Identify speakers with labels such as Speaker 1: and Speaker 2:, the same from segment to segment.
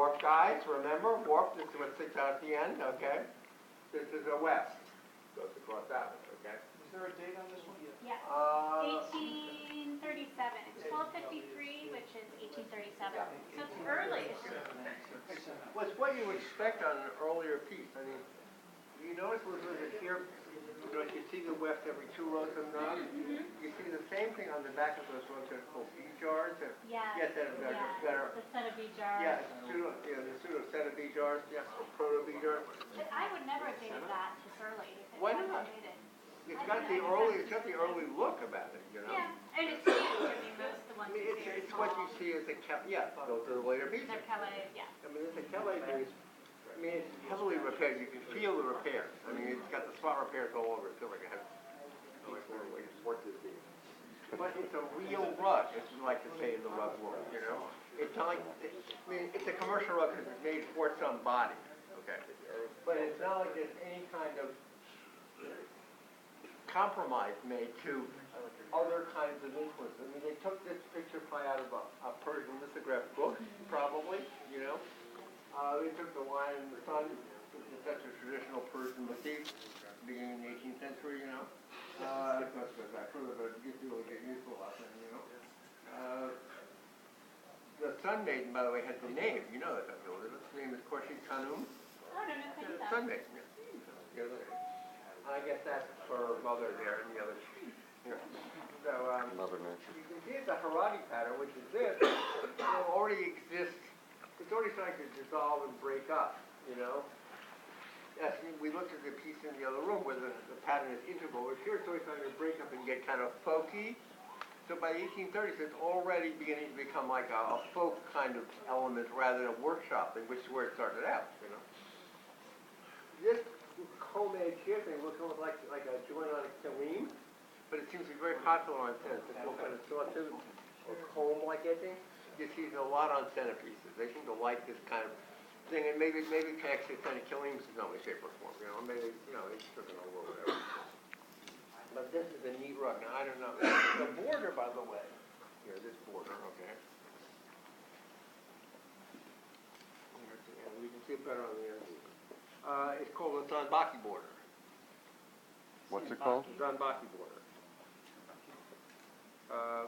Speaker 1: warp guides, remember? Warp, this is what sticks out at the end, okay? This is a west, goes across that one, okay?
Speaker 2: Is there a date on this one?
Speaker 3: Yes, 1837. It's 1253, which is 1837. So it's early.
Speaker 1: Well, it's what you would expect on an earlier piece. I mean, you notice was it here, you know, you see the west every 2 rows of knobs. You see the same thing on the back of those ones that are called B jars.
Speaker 3: Yeah.
Speaker 1: Yes, that are
Speaker 3: The set of B jars.
Speaker 1: yeah, the pseudo set of B jars, yeah, or proto B jars.
Speaker 3: But I would never have dated that this early. If it
Speaker 1: Why
Speaker 3: wasn't
Speaker 1: not?
Speaker 3: dated.
Speaker 1: It's got the early look about it, you know.
Speaker 3: Yeah, and it's huge. I mean, most of the
Speaker 1: I
Speaker 3: ones
Speaker 1: mean,
Speaker 3: you see are
Speaker 1: it's what you
Speaker 3: small.
Speaker 1: see as a those are the later pieces.
Speaker 3: They're Calais, yeah.
Speaker 1: I mean, it's a Calais piece. I mean, it's heavily repaired. You can feel the repair. I mean, it's got the spot repairs all over it. Feel like it has like a sport this piece. But it's a real rug, as we like to say in the rug world, you know. It's not like, I mean, it's a commercial rug because it's made for somebody, okay? But it's not like there's any kind of compromise made to other kinds of influences. I mean, they took this picture probably out of a Persian lithograph book, probably, you know. They took the Lion and the Sun, which is such a traditional Persian motif, beginning in the 18th century, you know. Of course, goes back further, but you really get used to a lot of things, you know. The Sun Maiden, by the way, has the name. You know that, don't you? Its name is Khorshid Khanum.
Speaker 3: Oh, no, no,
Speaker 1: The Sun Maiden, yeah. I guess that's her mother there and the other. Yeah. So,
Speaker 4: Mother Nature.
Speaker 1: you can see it's a Haradi pattern, which is this. It already exists. It's already starting to dissolve and break up, you know. Yes, we looked at the piece in the other room where the pattern is integral. But here it's always starting to break up and get kind of folky. So by the 1830s, it's already beginning to become like a folk kind of element rather than a workshop, which is where it started out, you know. This homemade chair thing looks almost like a joint on a kilim, but it seems to be very popular on tents. It's all kind of sawtooth or comb-like edging. You see it a lot on centerpieces. They seem to like this kind of thing, and maybe connects to kind of kilims in some way, shape, or form. You know, maybe they took it over or whatever. But this is a neat rug. Now I don't know the border, by the way. Here, this border, okay. We can see it better on the end. It's called the Zanbaki border.
Speaker 4: What's it called?
Speaker 1: Zanbaki border.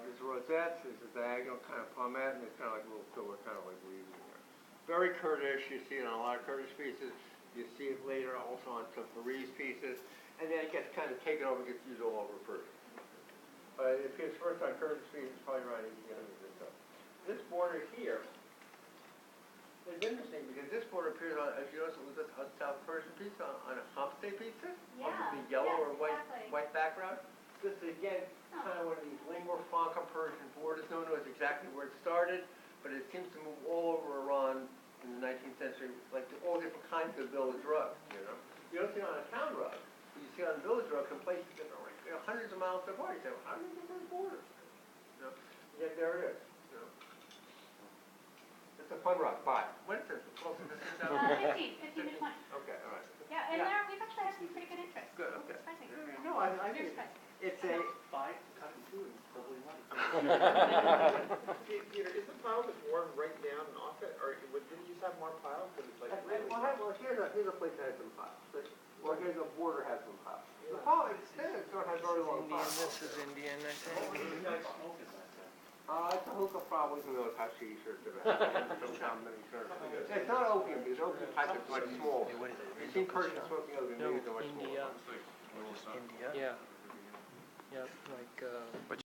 Speaker 1: There's rosettes, there's a diagonal kind of palmette, and there's kind of like a little filler, kind of like leaves in there. Very Kurdish. You see it on a lot of Kurdish pieces. You see it later also on some Faris pieces. And then it gets kind of taken over, gets used all over Persian. It appears first on Kurdish pieces, probably around 1800 or so. This border here is interesting because this border appears on, as you notice, it was a South Persian piece on a Hamste pieces,
Speaker 3: Yeah.
Speaker 1: on the yellow or
Speaker 3: Exactly.
Speaker 1: white background. This is again kind of one of these lingua franca Persian borders. No one knows exactly where it started, but it seems to move all over Iran in the 19th century, like to all different kinds of village rugs. You know, you don't see it on a town rug. You see it on village rugs in places that are like, hundreds of miles apart. You say, well, how do you get those borders? You know, yet there it is. You know. It's a fun rug. Bye. What is this? 12 to 15,000?
Speaker 3: 15 to 20.
Speaker 1: Okay, all right.
Speaker 3: Yeah, and there we've actually had some pretty good interest.
Speaker 1: Good, okay.
Speaker 3: Surprising.
Speaker 1: No, I
Speaker 3: You're
Speaker 1: think
Speaker 3: surprised.
Speaker 1: it's a.
Speaker 2: 5 cut and 2 and probably one.
Speaker 5: Peter, is the pile just worn right down and off it, or didn't you have more piles? Because it's like really.
Speaker 1: Well, here's a place that has some piles. Well, here's a border has some piles. The pile extended sort of has very long piles.
Speaker 6: This is Indian, I think.
Speaker 1: It's a hookah probably from those hashish or some many shirts. It's not opium, because opium pipe is much smaller. You've seen Persians smoking opium, these are much smaller.
Speaker 6: India. Yeah. Yeah, like,